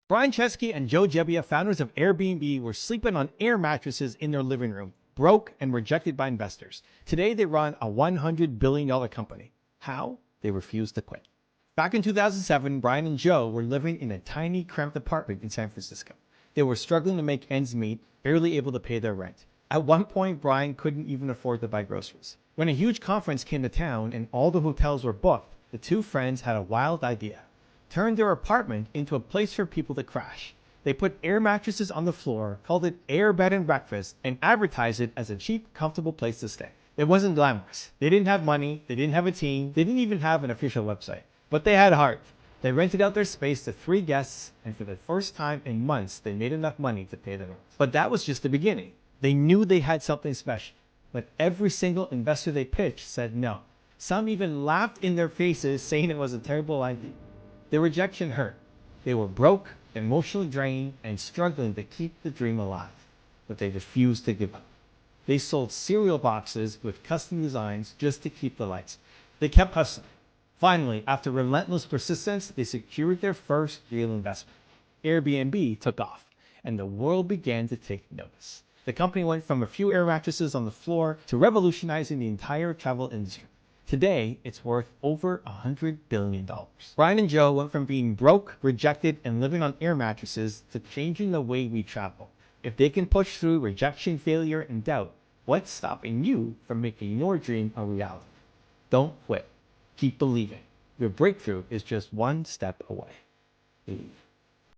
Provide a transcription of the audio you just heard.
Brian Chesky and Joe Gebbia, founders of Airbnb, were sleeping on air mattresses in their living room, broke and rejected by investors. Today, they run a $100 billion company. How? They refused to quit. Back in 2007, Brian and Joe were living in a tiny, cramped apartment in San Francisco. They were struggling to make ends meet, barely able to pay their rent. At one point, Brian couldn't even afford to buy groceries. When a huge conference came to town and all the hotels were booked, the two friends had a wild idea. Turned their apartment into a place for people to crash. They put air mattresses on the floor, called it Air Bed and Breakfast, and advertised it as a cheap, comfortable place to stay. It wasn't glamorous. They didn't have money, they didn't have a team, they didn't even have an official website. But they had heart. They rented out their space to 3 guests, and for the first time in months, they made enough money to pay the rent. But that was just the beginning. They knew they had something special, but every single investor they pitched said no. Some even laughed in their faces, saying it was a terrible idea. The rejection hurt. They were broke, emotionally drained, and struggling to keep the dream alive. But they refused to give up. They sold cereal boxes with custom designs just to keep the lights. They kept hustling. Finally, after relentless persistence, they secured their first real investment. Airbnb took off, and the world began to take notice. The company went from a few air mattresses on the floor to revolutionizing the entire travel industry. Today, it's worth over $100 billion. Brian and Joe went from being broke, rejected, and living on air mattresses to changing the way we travel. If they can push through rejection, failure, and doubt, what's stopping you from making your dream a reality? Don't quit. Keep believing. Your breakthrough is just one step away.